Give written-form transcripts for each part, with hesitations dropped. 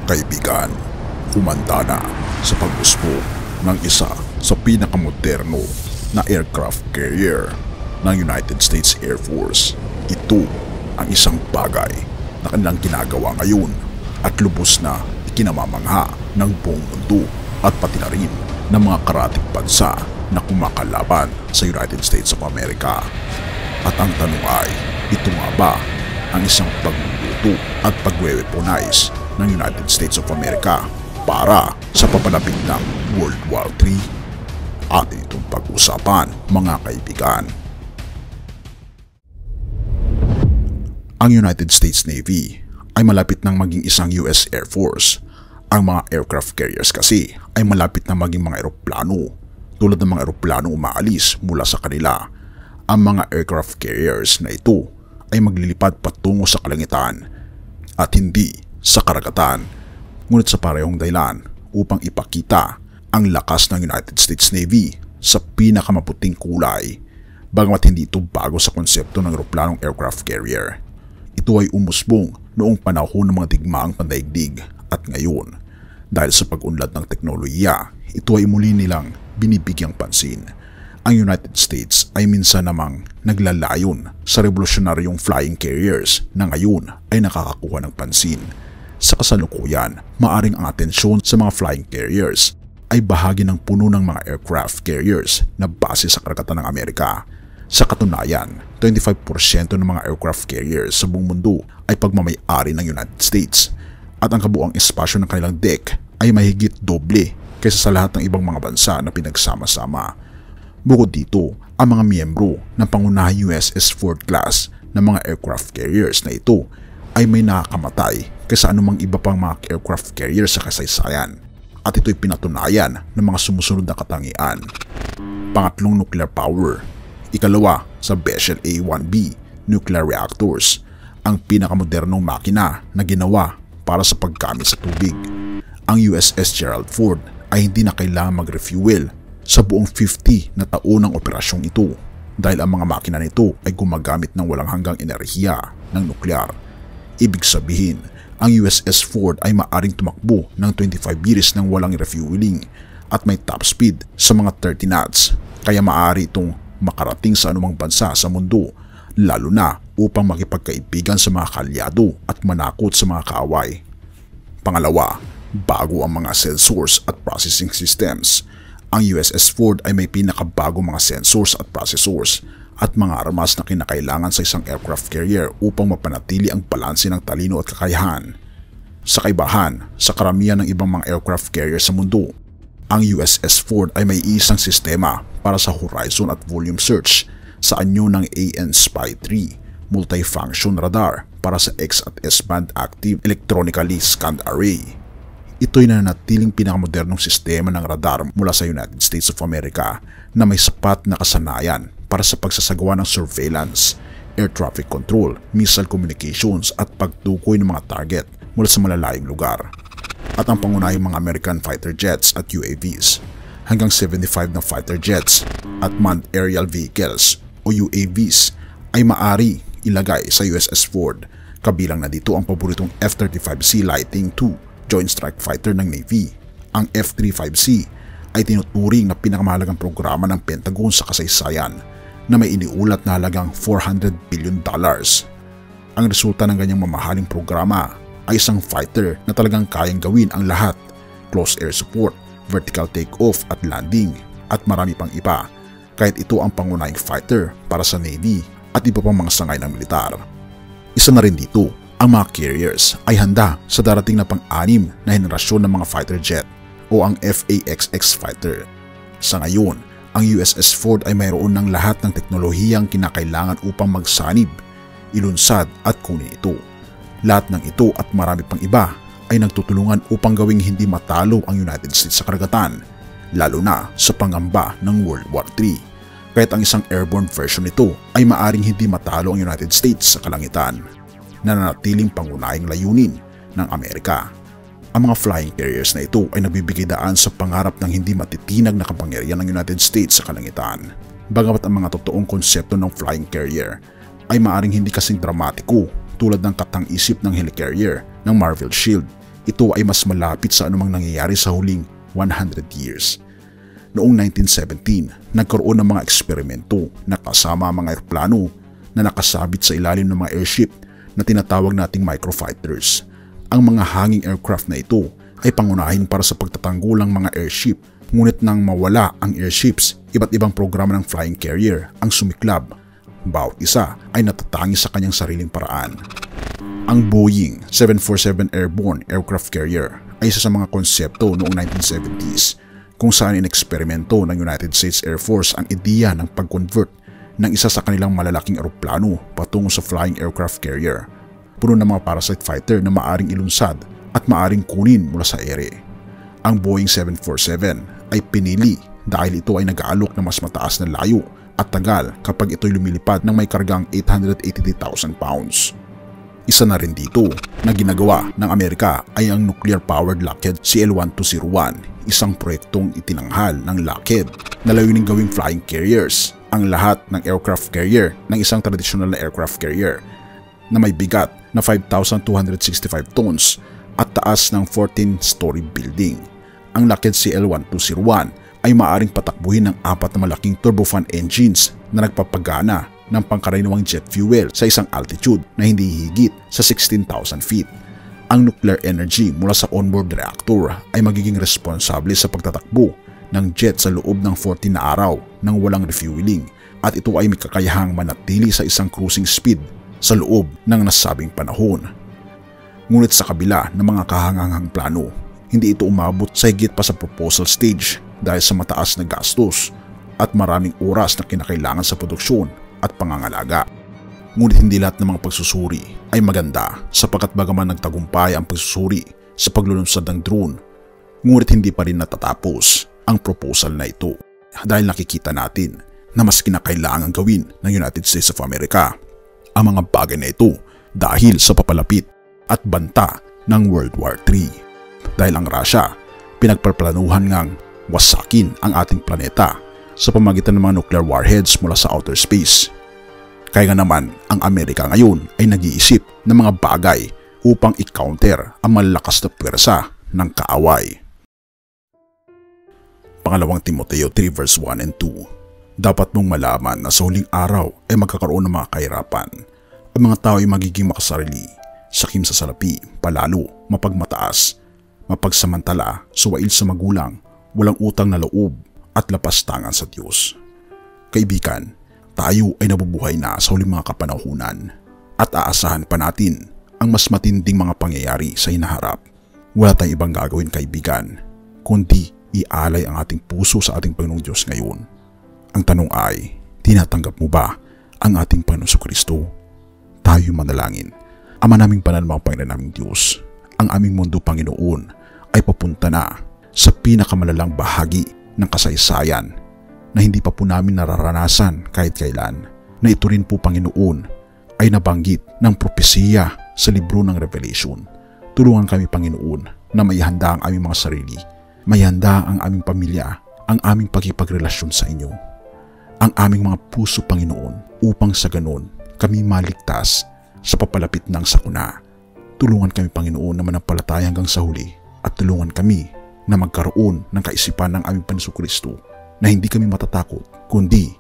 Kaibigan, humanda na sa pag-usbong ng isa sa pinakamoderno na aircraft carrier ng United States Air Force. Ito ang isang bagay na kanilang ginagawa ngayon at lubos na ikinamamangha ng buong mundo at pati na rin ng mga karatig bansa na kumakalaban sa United States of America. At ang tanong ay, ito nga ba ang isang pagluluto at pagwe-weaponize ng United States of America para sa papalapit ng World War III? Atin itong pag-usapan, mga kaibigan. Ang United States Navy ay malapit nang maging isang US Air Force. Ang mga aircraft carriers kasi ay malapit na maging mga eroplano, tulad ng mga eroplano umaalis mula sa kanila. Ang mga aircraft carriers na ito ay maglilipad patungo sa kalangitan at hindi sa karagatan, ngunit sa parehong dahilan upang ipakita ang lakas ng United States Navy sa pinakamaputing kulay. Bagamat hindi ito bago sa konsepto ng eroplanong aircraft carrier, ito ay umusbong noong panahon ng mga digmaang pandaigdig at ngayon, dahil sa pag-unlad ng teknolohiya, ito ay muli nilang binibigyang pansin. Ang United States ay minsan namang naglalayon sa revolusyonaryong flying carriers na ngayon ay nakakakuha ng pansin. Sa kasalukuyan, maaring ang atensyon sa mga flying carriers ay bahagi ng puno ng mga aircraft carriers na base sa karagatan ng Amerika. Sa katunayan, 25% ng mga aircraft carriers sa buong mundo ay pagmamay-ari ng United States at ang kabuuang espasyo ng kanilang deck ay mahigit doble kaysa sa lahat ng ibang mga bansa na pinagsama-sama. Bukod dito, ang mga miyembro ng pangunahing USS Ford class ng mga aircraft carriers na ito ay may nakakamatay kaysa anumang iba pang mga aircraft carriers sa kasaysayan, at ito'y pinatunayan ng mga sumusunod na katangian. Pangatlong, nuclear power. Ikalawa, sa Bechtel A-1B nuclear reactors, ang pinakamodernong makina na ginawa para sa paggamit sa tubig. Ang USS Gerald Ford ay hindi na kailangan mag-refuel sa buong 50 na taon ng operasyong ito dahil ang mga makina nito ay gumagamit ng walang hanggang enerhiya ng nuklear. Ibig sabihin, ang USS Ford ay maaring tumakbo ng 25 years nang walang refueling at may top speed sa mga 30 knots, kaya maaari itong makarating sa anumang bansa sa mundo, lalo na upang makipagkaibigan sa mga kalyado at manakot sa mga kaaway. Pangalawa, bago ang mga sensors at processing systems. Ang USS Ford ay may pinakabagong mga sensors at processors at mga armas na kinakailangan sa isang aircraft carrier upang mapanatili ang balanse ng talino at kakayahan. Sa kaibahan sa karamihan ng ibang mga aircraft carrier sa mundo, ang USS Ford ay may isang sistema para sa horizon at volume search sa anyo ng AN-SPY-3 multifunction radar para sa X at S-band active electronically scanned array. Ito'y nananatiling pinakamodernong sistema ng radar mula sa United States of America na may sapat na kasanayan para sa pagsasagawa ng surveillance, air traffic control, missile communications at pagtukoy ng mga target mula sa malalayong lugar. At ang pangunahing mga American fighter jets at UAVs, hanggang 75 na fighter jets at manned aerial vehicles o UAVs ay maari ilagay sa USS Ford, kabilang na dito ang paboritong F-35C Lightning II Joint Strike Fighter ng Navy. Ang F-35C ay tinuturing na pinakamahalagang programa ng Pentagon sa kasaysayan na may iniulat na halagang $400 billion. Ang resulta ng ganyang mamahaling programa ay isang fighter na talagang kayang gawin ang lahat: close air support, vertical takeoff at landing, at marami pang iba, kahit ito ang pangunahing fighter para sa Navy at iba pang mga sangay ng militar. Isa na rin dito, ang mga carriers ay handa sa darating na pang-anim na henerasyon ng mga fighter jet o ang FAXX fighter. Sa ngayon, ang USS Ford ay mayroon ng lahat ng teknolohiyang kinakailangan upang magsanib, ilunsad at kunin ito. Lahat ng ito at marami pang iba ay nagtutulungan upang gawing hindi matalo ang United States sa karagatan, lalo na sa pangamba ng World War III. Kahit ang isang airborne version nito ay maaring hindi matalo ang United States sa kalangitan, nananatiling pangunahing layunin ng Amerika. Ang mga flying carriers na ito ay nagbibigay daan sa pangarap ng hindi matitinag na kapangyarihan ng United States sa kalangitan. Bagamat ang mga totoong konsepto ng flying carrier ay maaring hindi kasing dramatiko tulad ng katang-isip ng helicarrier ng Marvel Shield, ito ay mas malapit sa anumang nangyayari sa huling 100 years. Noong 1917, nagkaroon ng mga eksperimento na kasama ang mga eroplano na nakasabit sa ilalim ng mga airship na tinatawag nating microfighters. Ang mga hanging aircraft na ito ay pangunahin para sa pagtatanggol ng mga airship, ngunit nang mawala ang airships, iba't ibang programa ng flying carrier ang sumiklab. Bawat isa ay natatangi sa kanyang sariling paraan. Ang Boeing 747 Airborne Aircraft Carrier ay isa sa mga konsepto noong 1970s kung saan ineksperimento ng United States Air Force ang ideya ng pag-convert ng isa sa kanilang malalaking eroplano patungo sa flying aircraft carrier, puno ng mga parasite fighter na maaring ilunsad at maaring kunin mula sa ere. Ang Boeing 747 ay pinili dahil ito ay nag-aalok ng mas mataas na layo at tagal kapag ito'y lumilipad ng may kargang 883,000 pounds. Isa na rin dito na ginagawa ng Amerika ay ang nuclear-powered Lockheed CL-1201, isang proyektong itinanghal ng Lockheed na layuning gawing flying carriers ang lahat ng aircraft carrier ng isang tradisyonal na aircraft carrier na may bigat na 5,265 tons at taas ng 14-story building. Ang Lockheed CL-1201 ay maaaring patakbuhin ng 4 na malaking turbofan engines na nagpapagana ng pangkaraniwang jet fuel sa isang altitude na hindi higit sa 16,000 feet. Ang nuclear energy mula sa onboard reactor ay magiging responsable sa pagtatakbo ng jet sa loob ng 14 na araw nang walang refueling, at ito ay may kakayahang manatili sa isang cruising speed sa loob ng nasabing panahon. Ngunit sa kabila ng mga kahanghang plano, hindi ito umabot sa higit pa sa proposal stage dahil sa mataas na gastos at maraming oras na kinakailangan sa produksyon at pangangalaga. Ngunit hindi lahat ng mga pagsusuri ay maganda, sapagkat bagaman nagtagumpay ang pagsusuri sa paglulunsad ng drone, ngunit hindi pa rin natatapos ang proposal na ito dahil nakikita natin na mas kinakailangan gawin ng United States of America ang mga bagay na ito dahil sa papalapit at banta ng World War III. Dahil ang Russia pinagpaplanuhan ngang wasakin ang ating planeta sa pamagitan ng mga nuclear warheads mula sa outer space. Kaya nga naman ang Amerika ngayon ay nag-iisip ng mga bagay upang i-counter ang malalakas na pwersa ng kaaway. Pangalawang Timoteo 3 verse 1 and 2. Dapat mong malaman na sa huling araw ay magkakaroon ng mga kahirapan. Ang mga tao ay magiging makasarili, sakim sa salapi, palalo, mapagmataas, mapagsamantala, suwail sa magulang, walang utang na loob, at lapastangan sa Diyos. Kaibigan, tayo ay nabubuhay na sa huling mga kapanahunan at aasahan pa natin ang mas matinding mga pangyayari sa hinaharap. Wala tayong ibang gagawin, kaibigan, kundi ialay ang ating puso sa ating Panginoong Diyos ngayon. Ang tanong ay, tinatanggap mo ba ang ating Panginoong Kristo? Tayo manalangin. Ama naming banal, mga Panginoon naming Diyos, ang aming mundo, Panginoon, ay papunta na sa pinakamalalang bahagi ng kasaysayan na hindi pa po namin nararanasan kahit kailan, na ito rin po, Panginoon, ay nabanggit ng propesiya sa libro ng Revelation. Tulungan kami, Panginoon, na maihanda ang aming mga sarili, maihanda ang aming pamilya, ang aming pagkipagrelasyon sa inyo, ang aming mga puso, Panginoon, upang sa ganon kami maligtas sa papalapit ng sakuna. Tulungan kami, Panginoon, na manampalataya hanggang sa huli, at tulungan kami na magkaroon ng kaisipan ng aming Panginoong Kristo, na hindi kami matatakot, kundi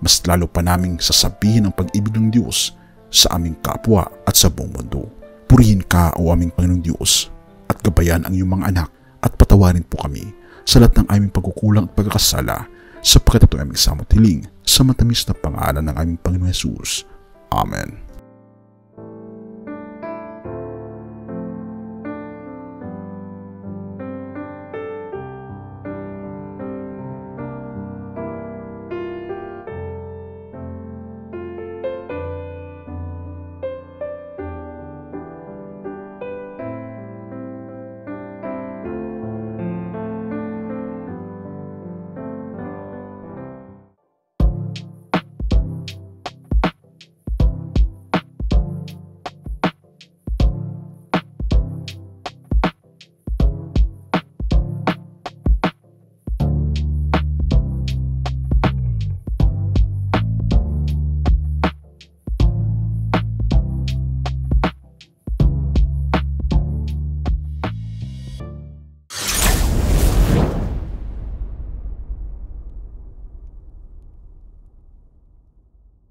mas lalo pa naming sasabihin ang pag-ibig ng Diyos sa aming kapwa at sa buong mundo. Purihin ka, o aming Panginoong Diyos, at gabayan ang iyong mga anak, at patawarin po kami sa lahat ng aming pagkukulang at pagkakasala, sapagkat ito aming samot hiling sa matamis na pangalan ng aming Panginoong Jesus. Amen.